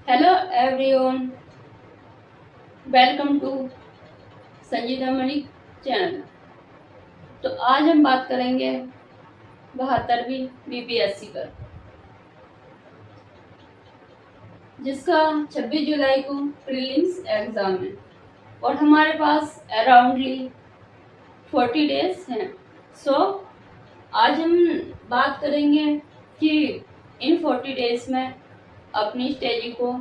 Hello everyone, welcome to संजीदा Malik channel. तो आज हम बात करेंगे 72वीं बीपीएससी पर, जिसका 26 जुलाई को प्रीलिम्स एग्ज़ाम है और हमारे पास अराउंडली 40 डेज हैं। सो आज हम बात करेंगे कि इन 40 डेज में अपनी स्टडी को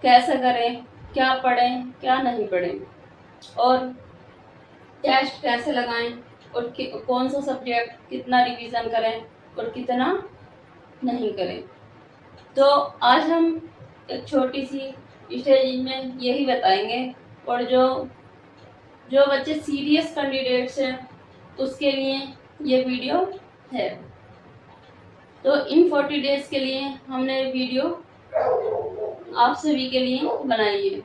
कैसे करें, क्या पढ़ें क्या नहीं पढ़ें, और टेस्ट कैसे लगाएं, और कौन सा सब्जेक्ट कितना रिवीजन करें और कितना नहीं करें। तो आज हम एक छोटी सी स्टेज में यही बताएंगे, और जो जो बच्चे सीरियस कैंडिडेट्स हैं उसके लिए ये वीडियो है। तो इन 40 डेज के लिए हमने वीडियो आप सभी के लिए बनाई है।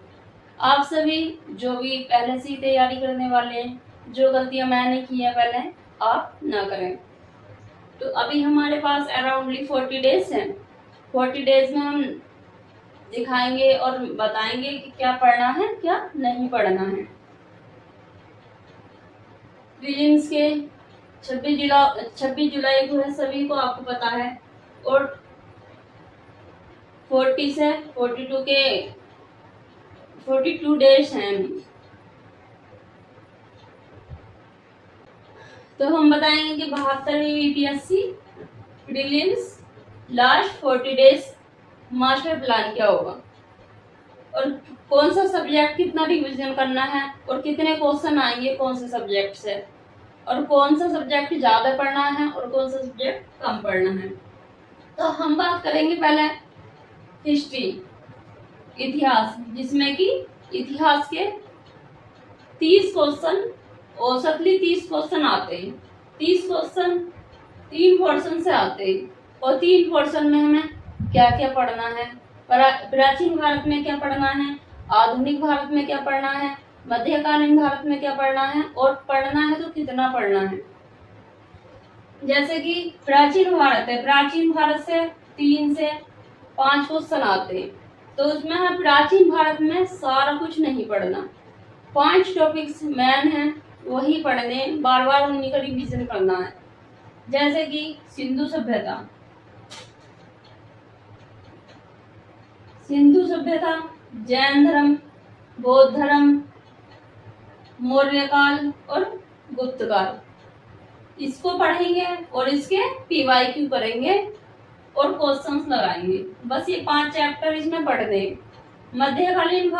आप सभी जो भी पहले से ही तैयारी करने वाले हैं, जो गलतियां मैंने की हैं पहले, आप ना करें। तो अभी हमारे पास अराउंडली 40 डेज हैं। 40 डेज में हम दिखाएंगे और बताएंगे कि क्या पढ़ना है क्या नहीं पढ़ना है। प्रीलिम्स के 26 जुलाई को है, सभी को आपको पता है, और 40 से 42 के 42 डेज हैं। तो हम बताएंगे कि 72वीं BPSC prelims last 40 days master plan क्या होगा, और कौन सा सब्जेक्ट कितना रिवीजन करना है, और कितने क्वेश्चन आएंगे कौन से सब्जेक्ट से, और कौन सा सब्जेक्ट ज़्यादा पढ़ना है और कौन सा सब्जेक्ट कम पढ़ना है। तो हम बात करेंगे पहले हिस्ट्री, इतिहास, जिसमें कि इतिहास के 30 क्वेश्चन, औसतली 30 क्वेश्चन आते हैं। 30 क्वेश्चन 3 पोर्शन से आते हैं, और 3 पोर्शन में हमें क्या क्या पढ़ना है, प्राचीन भारत में क्या पढ़ना है, आधुनिक भारत में क्या पढ़ना है, मध्यकालीन भारत में क्या पढ़ना है, और पढ़ना है तो कितना पढ़ना है। जैसे कि प्राचीन भारत है, प्राचीन भारत से 3 से 5 क्वेश्चन आते हैं, तो उसमें हमें प्राचीन भारत में सारा कुछ नहीं पढ़ना। 5 टॉपिक्स मेन हैं, वही पढ़ने, बार बार उन्हीं का रिवीजन करना है। जैसे कि सिंधु सभ्यता, जैन धर्म, बौद्ध धर्म, मौर्य काल और गुप्त काल, इसको पढ़ेंगे और इसके पीवाईक्यू करेंगे और क्वेश्चंस लगाएंगे। बस ये 5 चैप्टर इसमें पढ़ दें। मध्यकालीन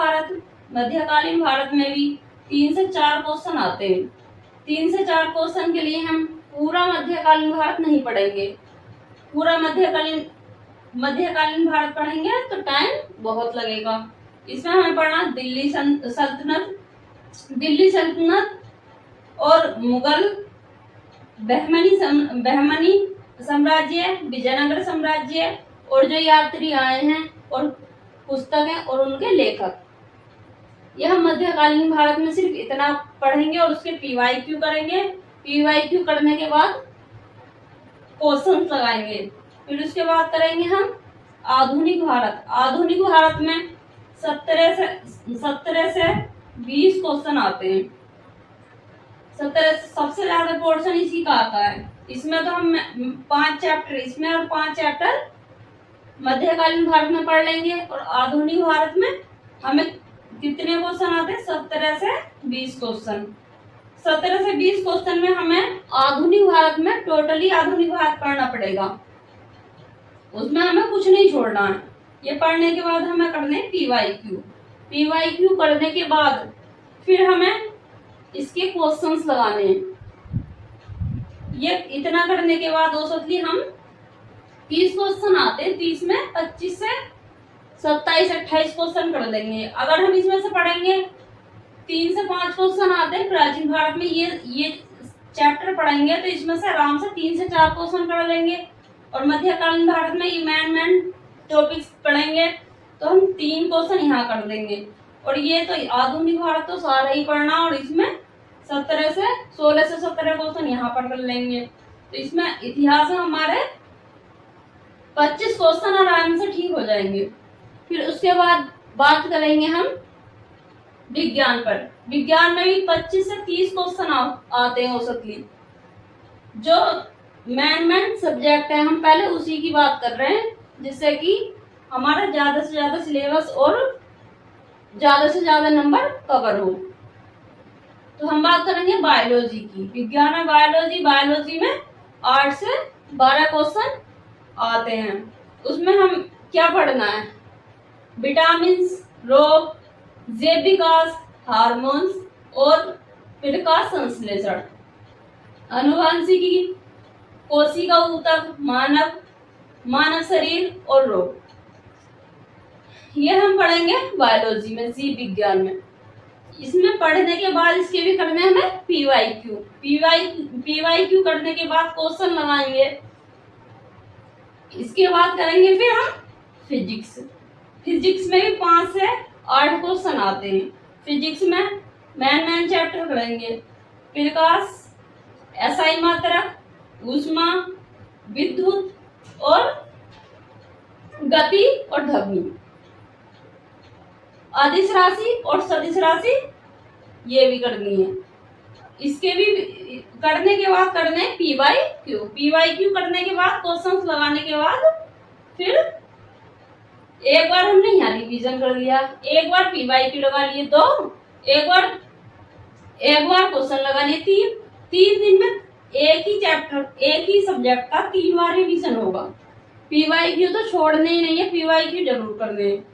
भारत में भी 3 से 4 क्वेश्चन आते हैं। 3 से 4 क्वेश्चन के लिए हम पूरा मध्यकालीन भारत नहीं पढ़ेंगे। पूरा मध्यकालीन भारत पढ़ेंगे तो टाइम बहुत लगेगा। इसमें हमें पढ़ना दिल्ली सल्तनत और मुगल, बहमनी साम्राज्य, विजयनगर साम्राज्य, और जो यात्री आए हैं और पुस्तकें और उनके लेखक। यह मध्यकालीन भारत में सिर्फ इतना पढ़ेंगे और उसके पीवाईक्यू करेंगे। पीवाईक्यू करने के बाद क्वेश्चंस लगाएंगे। फिर उसके बाद करेंगे हम आधुनिक भारत। आधुनिक भारत में 17 से 20 क्वेश्चन आते हैं। 17 सबसे ज्यादा पोर्शन इसी का आता है। इसमें तो हम 5 चैप्टर इसमें और 5 चैप्टर मध्यकालीन भारत में पढ़ लेंगे, और आधुनिक भारत में हमें कितने क्वेश्चन आते हैं? 17 से 20 क्वेश्चन। 17 से 20 क्वेश्चन में हमें आधुनिक भारत में टोटली आधुनिक भारत पढ़ना पड़ेगा। उसमें हमें कुछ नहीं छोड़ना है। ये पढ़ने के बाद हमें करने पीवाईक्यू। पीवाईक्यू करने के बाद फिर हमें इसके क्वेश्चंस लगाने हैं। ये इतना करने के बाद औसतली हम 30 क्वेश्चन आते हैं। 30 में 25 से 27-28 क्वेश्चन कर लेंगे। अगर हम इसमें से पढ़ेंगे 3 से 5 क्वेश्चन आते हैं प्राचीन भारत में, ये चैप्टर पढ़ेंगे तो इसमें से आराम से 3 से 4 क्वेश्चन कर लेंगे, और मध्यकालीन भारत में ये मेन टॉपिक्स पढ़ेंगे तो हम 3 क्वेश्चन यहाँ कर देंगे। और ये तो आधुनिक भारत तो सारा ही पढ़ना, और इसमें 16 से 17 क्वेश्चन यहाँ पर कर लेंगे। तो इसमें इतिहास में हमारे 25 क्वेश्चन आराम से ठीक हो जाएंगे। जाएंगे। फिर उसके बाद बात करेंगे हम विज्ञान पर। विज्ञान में भी 25 से 30 क्वेश्चन आते हैं औसतली। जो मैन सब्जेक्ट है हम पहले उसी की बात कर रहे हैं, जिससे कि हमारा ज्यादा से ज्यादा सिलेबस और ज्यादा से ज्यादा नंबर कवर हो। तो हम बात करेंगे बायोलॉजी की। विज्ञान में बायोलॉजी में 8 से 12 क्वेश्चन आते हैं। उसमें हम क्या पढ़ना है? विटामिन, रोग, जैव विकास, हार्मोन्स और प्रकाश संश्लेषण, आनुवंशिकी, कोशिका ऊतक, मानव शरीर और रोग, ये हम पढ़ेंगे बायोलॉजी में, जीव विज्ञान में। इसमें पढ़ने के बाद इसके भी करने हमें पीवाईक्यू करने के बाद क्वेश्चन लगाएंगे। इसके बाद करेंगे फिर हम फिजिक्स में भी 5 से 8 क्वेश्चन आते हैं। फिजिक्स में मेन चैप्टर करेंगे प्रकाश, एसआई मात्रक, ऊष्मा, विद्युत और गति और ध्वनि, अदिश राशि और सदिश राशि ये भी करनी है। इसके भी करने के बाद करने पीवाईक्यू करने के बाद क्वेश्चंस लगाने के बाद फिर एक बार हमने यहाँ रिवीजन कर लिया, एक बार पीवाईक्यू लगा लिए, एक बार क्वेश्चन लगा लिए। 3 दिन में एक ही सब्जेक्ट का 3 बार रिवीजन होगा। पीवाईक्यू तो छोड़ने ही नहीं है, पीवाईक्यू जरूर करने हैं।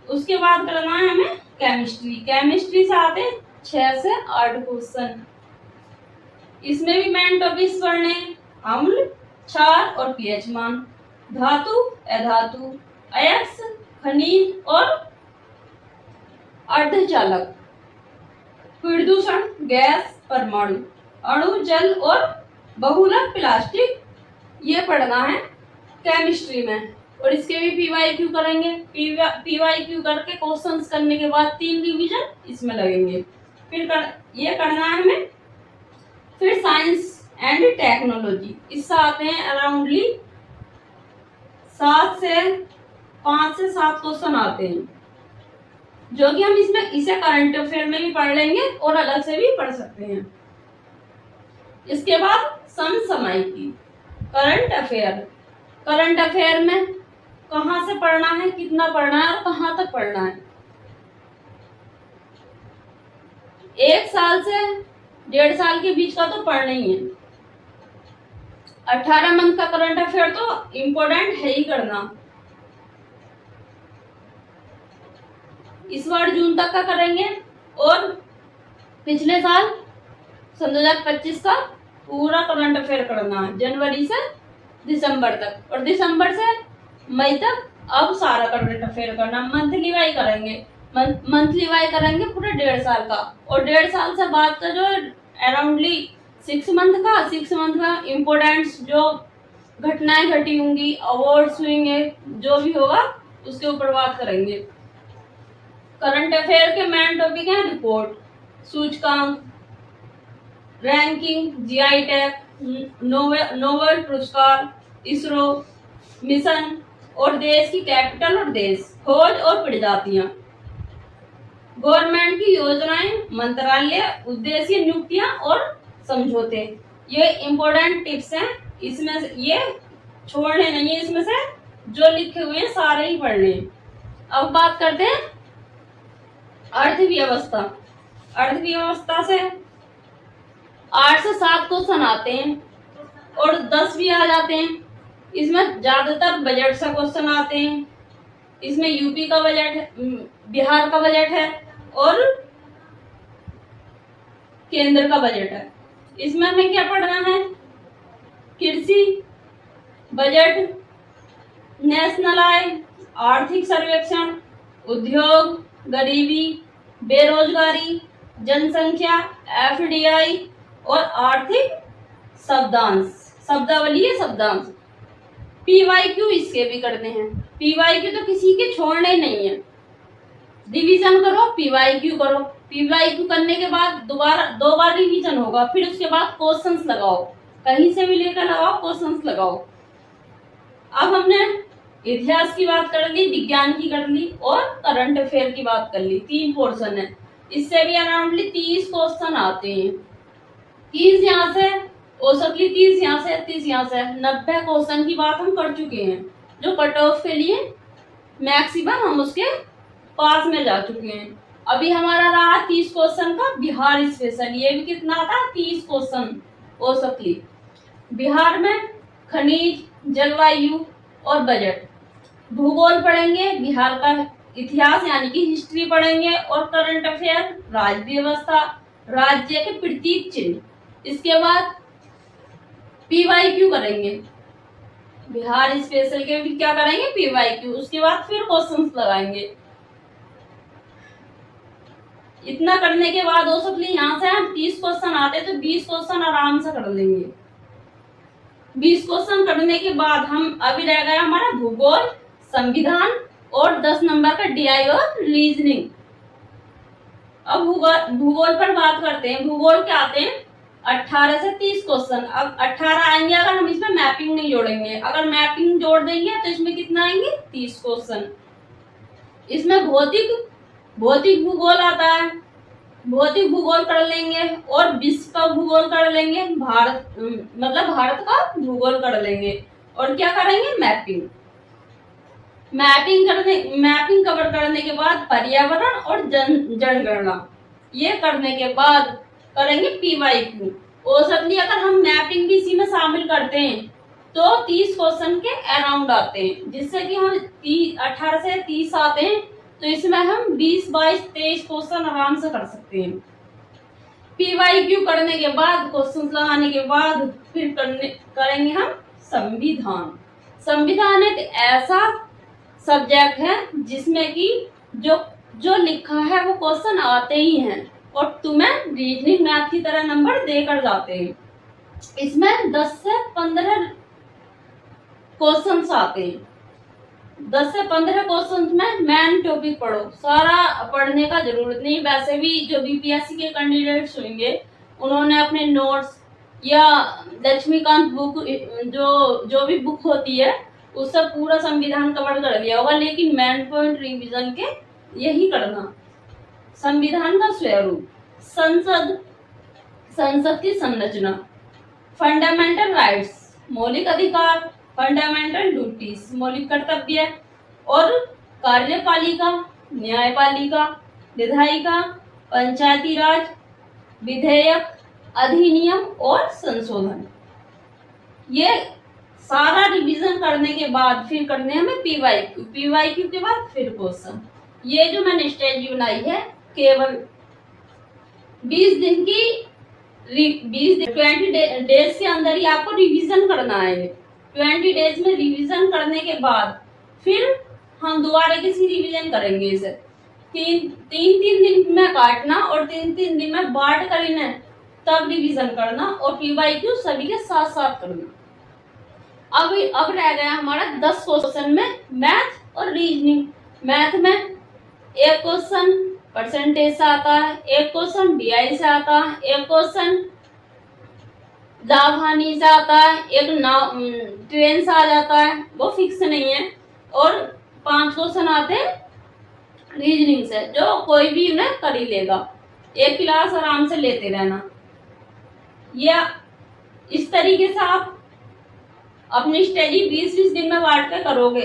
उसके बाद करना है हमें केमिस्ट्री से आते 6 से 8 क्वेश्चन। इसमें भी मेन टॉपिक्स पढ़ने, अम्ल, क्षार और पीएच मान, धातु, अधातु, अयस्क, खनिज और अर्धचालक, प्रदूषण, गैस, परमाणु, अणु, जल और बहुलक प्लास्टिक, ये पढ़ना है केमिस्ट्री में। और इसके भी पीवाईक्यू करेंगे। पीवाईक्यू करके क्वेश्चंस करने के बाद 3 रिवीजन इसमें लगेंगे। फिर ये करना है हमें। फिर साइंस एंड टेक्नोलॉजी, इससे आते हैं अराउंडली 5 से 7 क्वेश्चन आते हैं, जो कि हम इसे करंट अफेयर में भी पढ़ लेंगे और अलग से भी पढ़ सकते हैं। इसके बाद समसामयिकी, करंट अफेयर में कहाँ से पढ़ना है, कितना पढ़ना है और कहाँ तक पढ़ना है। 1 साल से 1.5 साल के बीच का तो पढ़ना ही है। 18 मंथ का करंट अफेयर तो इम्पोर्टेंट है ही करना। इस बार जून तक का करेंगे और पिछले साल सन 2025 का पूरा करंट अफेयर करना है, जनवरी से दिसंबर तक। और दिसंबर से मई तक अब सारा करंट अफेयर करना। मंथली वाई करेंगे पूरे 1.5 साल का। और 1.5 साल से बाद का जो अराउंडली 6 मंथ का इम्पोर्टेंट्स जो घटनाएं घटी होंगी, अवार्ड्स हुएंगे, जो भी होगा उसके ऊपर बात करेंगे। करंट अफेयर के मेन टॉपिक हैं रिपोर्ट, सूचकांक, रैंकिंग, जीआई टैग, नोबेल पुरस्कार, इसरो मिशन और देश की कैपिटल और देश, खोज और प्रजातियां, गवर्नमेंट की योजनाएं, मंत्रालय, उद्देश्य, नियुक्तियां और समझौते। ये इम्पोर्टेंट टिप्स हैं, इसमें से ये छोड़ने नहीं है, इसमें से जो लिखे हुए हैं सारे ही पढ़ने। अब बात करते हैं अर्थव्यवस्था से 8 से 7 क्वेश्चन आते हैं और 10 भी आ जाते हैं। इसमें ज्यादातर बजट से क्वेश्चन आते हैं। इसमें यूपी का बजट है, बिहार का बजट है और केंद्र का बजट है। इसमें हमें क्या पढ़ना है? कृषि बजट, नेशनल आय, आर्थिक सर्वेक्षण, उद्योग, गरीबी, बेरोजगारी, जनसंख्या, एफडीआई और आर्थिक शब्दांश। पीवाईक्यू इसके भी करने हैं। पीवाईक्यू तो किसी के छोड़ने ही नहीं है। रिवीजन करो, पीवाईक्यू करो। पीवाईक्यू करने के बाद 2 बार रिवीजन होगा। फिर उसके बाद क्वेश्चंस लगाओ, कहीं से भी लेकर लगाओ, क्वेश्चंस लगाओ। अब हमने इतिहास की बात कर ली, विज्ञान की कर ली और करंट अफेयर की बात कर ली। 3 पोर्शन है। इससे भी अराउंडली 30 क्वेश्चन आते हैं। 30 यहाँ से, औसतली 30 यहाँ से, 30 यहाँ से, 90 क्वेश्चन की बात हम कर चुके हैं, जो कट ऑफ के लिए मैक्सिमम हम उसके पास में जा चुके हैं। अभी हमारा रहा 30 क्वेश्चन का बिहार स्पेशल। ये भी कितना था? 30 क्वेश्चन औसतली। बिहार में खनिज, जलवायु और बजट। भूगोल पढ़ेंगे, बिहार का इतिहास यानी कि हिस्ट्री पढ़ेंगे, और करंट अफेयर, राज्य व्यवस्था, राज्य के प्रतीक चिन्ह। इसके बाद पीवाईक्यू करेंगे। बिहार स्पेशल के भी क्या करेंगे? पीवाईक्यू। उसके बाद फिर क्वेश्चंस लगाएंगे। इतना करने के बाद औसतली यहाँ से हम 30 क्वेश्चन आते तो 20 क्वेश्चन आराम से कर लेंगे। 20 क्वेश्चन करने के बाद हम अभी रह गया हमारा भूगोल, संविधान और 10 नंबर का डीआई और रीजनिंग। अब भूगोल पर बात करते हैं। भूगोल के आते हैं 18 से 30 क्वेश्चन। अब 18 आएंगे अगर हम इसमें मैपिंग नहीं जोड़ेंगे। अगर मैपिंग जोड़ देंगे तो इसमें कितना आएंगे? 30 क्वेश्चन। इसमें भौतिक भूगोल आता है। भौतिक भूगोल कर लेंगे और विश्व का भूगोल कर लेंगे। भारत का भूगोल कर लेंगे। और क्या करेंगे? मैपिंग कवर करने के बाद पर्यावरण और जनगणना। ये करने के बाद करेंगे पीवाईक्यू। औसतली अगर हम मैपिंग भी इसी में शामिल करते हैं तो 30 क्वेश्चन के अराउंड आते हैं, जिससे कि हम 18 से 30 आते हैं तो इसमें हम 20, 22, 23 क्वेश्चन आराम से कर सकते हैं। पीवाईक्यू करने के बाद, क्वेश्चन लगाने के बाद फिर करेंगे हम संविधान। संविधान एक ऐसा सब्जेक्ट है जिसमें कि जो लिखा है वो क्वेश्चन आते ही हैं और तुम्हें रीजनिंग मैथ की तरह नंबर देकर जाते हैं। इसमें 10 से 15 क्वेश्चंस आते हैं। 10 से 15 क्वेश्चन में मेन टॉपिक पढ़ो। सारा पढ़ने का जरूरत नहीं। वैसे भी जो बीपीएससी के कैंडिडेट्स होंगे उन्होंने अपने नोट्स या लक्ष्मीकांत बुक, जो भी बुक होती है उससे पूरा संविधान कवर कर दिया होगा, लेकिन मेन पॉइंट रिवीजन के यही करना। संविधान का स्वरूप, संसद की संरचना, फंडामेंटल राइट्स, मौलिक अधिकार, फंडामेंटल ड्यूटीज, मौलिक कर्तव्य, और कार्यपालिका, न्यायपालिका, विधायिका, पंचायती राज, विधेयक, अधिनियम और संशोधन। ये सारा रिवीजन करने के बाद फिर करने हमें पीवाईक्यू। पीवाईक्यू के बाद फिर क्वेश्चन। ये जो मैंने स्ट्रेटजी बनाई है केवल 20 दिन की 20 डेज के अंदर ही आपको रिवीजन करना है। 20 डेज में रिवीजन करने के बाद फिर हम दोबारा किसी रिवीजन करेंगे। इसे तीन दिन में काटना और 3 दिन में बांट कर इन्हें तब रिवीजन करना, और पीवाईक्यू सभी के साथ साथ करना। अब रह गया हमारा 10 क्वेश्चन में मैथ और रीजनिंग। मैथ में एक क्वेश्चन परसेंटेज से आता है, एक क्वेश्चन डीआई से आता है, एक क्वेश्चन लाभ हानि से आता है, एक ट्रेन से आ जाता है, वो फिक्स नहीं है, और 5 क्वेश्चन आते हैं रीजनिंग से, जो कोई भी उन्हें कर ही लेगा। एक क्लास आराम से लेते रहना। या इस तरीके से आप अपनी स्टडी 20 दिन में बांट के करोगे।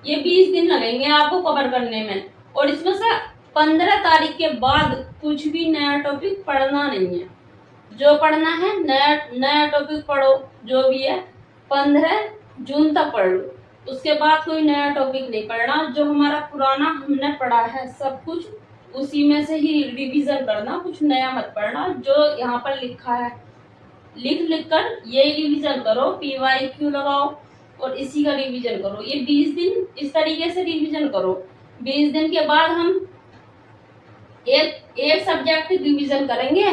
ये 20 दिन लगेंगे आपको कवर करने में, और इसमें से 15 तारीख के बाद कुछ भी नया टॉपिक पढ़ना नहीं है। जो पढ़ना है नया टॉपिक पढ़ो, जो भी है 15 जून तक पढ़ लो। उसके बाद कोई नया टॉपिक नहीं पढ़ना। जो हमारा पुराना हमने पढ़ा है सब कुछ उसी में से ही रिवीजन करना, कुछ नया मत पढ़ना। जो यहाँ पर लिखा है लिख कर यही रिवीजन करो, पीवाईक्यू लगाओ और इसी का रिवीजन करो। ये 20 दिन इस तरीके से रिवीजन करो। 20 दिन के बाद हम एक सब्जेक्ट रिवीजन करेंगे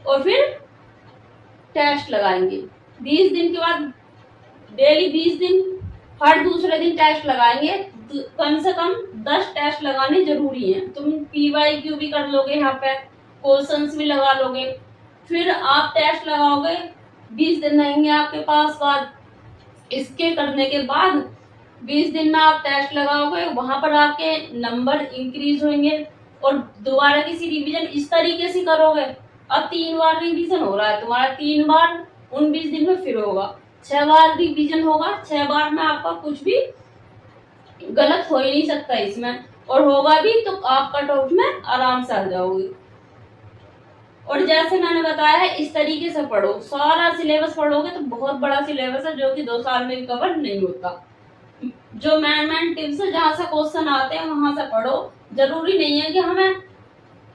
और फिर टेस्ट लगाएंगे। 20 दिन के बाद डेली 20 दिन हर दूसरे दिन टेस्ट लगाएंगे। कम से कम 10 टेस्ट लगाने जरूरी हैं। तुम पीवाईक्यू भी कर लोगे, यहाँ पे क्वेश्चंस भी लगा लोगे, फिर आप टेस्ट लगाओगे। 20 दिन रहेंगे आपके पास। बाद इसके करने के बाद 20 दिन में आप टेस्ट लगाओगे, वहां पर आपके नंबर इंक्रीज होंगे और दोबारा किसी रिवीजन इस तरीके से करोगे। अब 3 बार रिवीजन हो रहा है तुम्हारा, 3 बार उन 20 दिन में फिर होगा, 6 बार रिवीजन होगा, 6 बार में आपका कुछ भी गलत हो ही नहीं सकता इसमें, और होगा भी तो आप कट ऑफ में आराम से आ जाओगे। और जैसे मैंने बताया है इस तरीके से पढ़ो, सारा सिलेबस पढ़ोगे तो बहुत बड़ा सिलेबस है जो कि 2 साल में कवर नहीं होता। जो मैन टिप्स है, जहाँ से क्वेश्चन आते हैं वहां से पढ़ो। जरूरी नहीं है कि हमें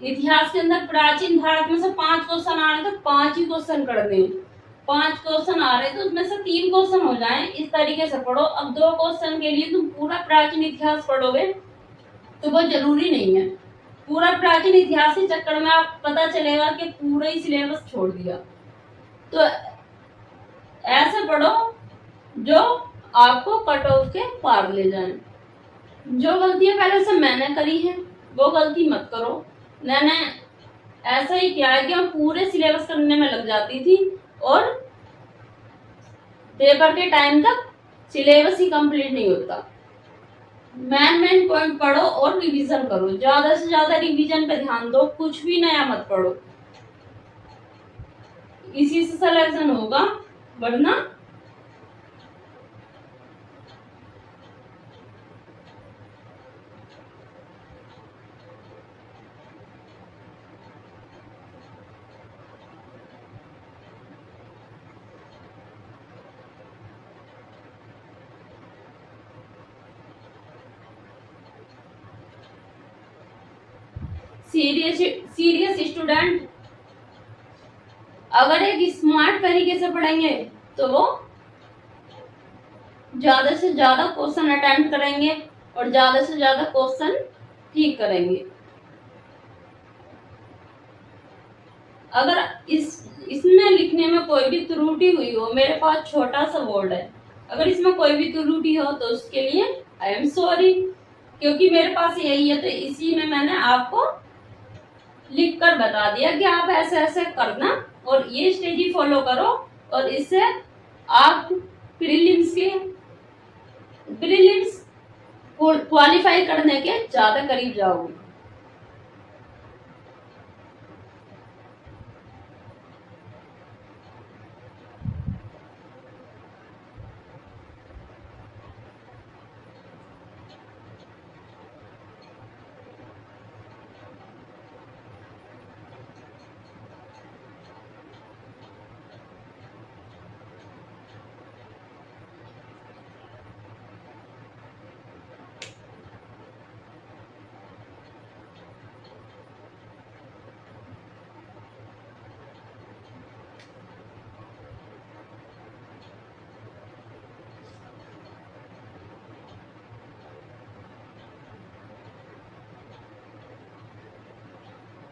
इतिहास के अंदर प्राचीन भारत में से 5 क्वेश्चन आ रहे तो 5 ही क्वेश्चन कर दें, 5 क्वेश्चन आ रहे तो उसमें से 3 क्वेश्चन हो जाएं, इस तरीके से पढ़ो। अब 2 क्वेश्चन के लिए तुम पूरा प्राचीन इतिहास पढ़ोगे तो वो जरूरी नहीं है। पूरा प्राचीन इतिहास के चक्कर में आप पता चलेगा कि पूरा ही सिलेबस छोड़ दिया। तो ऐसे पढ़ो जो आपको कट ऑफ के पार ले जाए। जो गलतियां पहले से मैंने करी है वो गलती मत करो। मैंने ऐसा ही किया है कि हम पूरे सिलेबस करने में लग जाती थी और पेपर के टाइम तक सिलेबस ही कंप्लीट नहीं होता। मेन पॉइंट पढ़ो और रिवीजन करो, ज्यादा से ज्यादा रिवीजन पे ध्यान दो, कुछ भी नया मत पढ़ो, इसी से सिलेक्शन होगा, वरना सीरियस स्टूडेंट अगर एक स्मार्ट तरीके से पढ़ेंगे तो वो ज्यादा से ज्यादा क्वेश्चन अटेम्प्ट करेंगे और ज्यादा से ज्यादा क्वेश्चन ठीक करेंगे। अगर इसमें लिखने में कोई भी त्रुटि हुई हो, मेरे पास छोटा सा बोर्ड है, अगर इसमें कोई भी त्रुटि हो तो उसके लिए आई एम सॉरी, क्योंकि मेरे पास यही है तो इसी में मैंने आपको लिख कर बता दिया कि आप ऐसे ऐसे करना और ये स्टेज फॉलो करो, और इससे आप प्रीलिम्स क्वालिफाई करने के ज्यादा करीब जाओगे।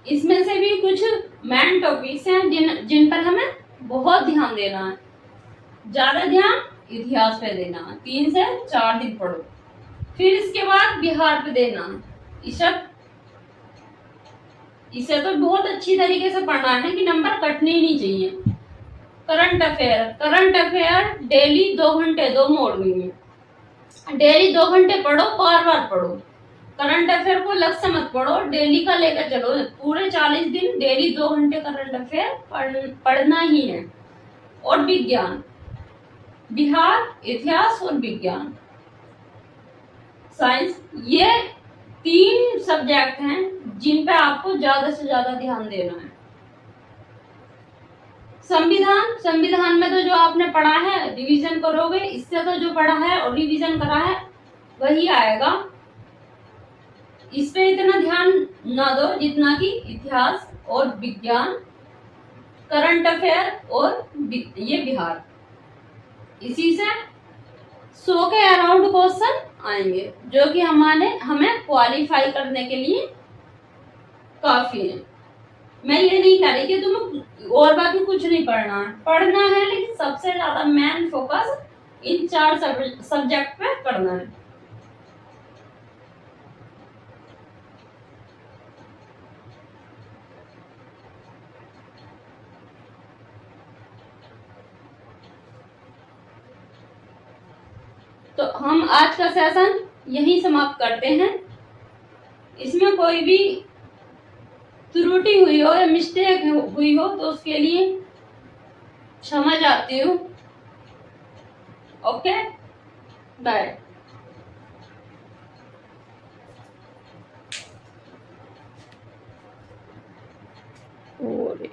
इसमें से भी कुछ मेन टॉपिक्स हैं जिन पर हमें बहुत ध्यान देना है, ज्यादा ध्यान इतिहास पे देना है, 3 से 4 दिन पढ़ो, फिर इसके बाद बिहार पे देना है। इसे तो बहुत अच्छी तरीके से पढ़ना है कि नंबर कटने ही नहीं चाहिए। करंट अफेयर डेली 2 घंटे दो मॉर्निंग में, डेली 2 घंटे पढ़ो, बार बार पढ़ो। करंट अफेयर को अलग से मत पढ़ो, डेली का लेकर चलो, पूरे 40 दिन डेली 2 घंटे करंट अफेयर पढ़ना ही है। और विज्ञान, बिहार, इतिहास और विज्ञान, साइंस, ये 3 सब्जेक्ट हैं जिन पे आपको ज्यादा से ज्यादा ध्यान देना है। संविधान में तो जो आपने पढ़ा है रिवीजन करोगे, इससे तो जो पढ़ा है और रिवीजन करा है वही आएगा। इस पे इतना ध्यान ना दो जितना कि इतिहास और विज्ञान, करंट अफेयर और ये बिहार, इसी से 100 के अराउंड क्वेश्चन आएंगे जो कि हमें क्वालिफाई करने के लिए काफी है। मैं ये नहीं कह रही कि तुम्हें और बाकी कुछ नहीं पढ़ना है, लेकिन सबसे ज्यादा मेन फोकस इन 4 सब्जेक्ट पे करना है। तो हम आज का सेशन यहीं समाप्त करते हैं। इसमें कोई भी त्रुटि हुई हो या मिस्टेक हुई हो तो उसके लिए क्षमा चाहती हूँ। Okay, bye. और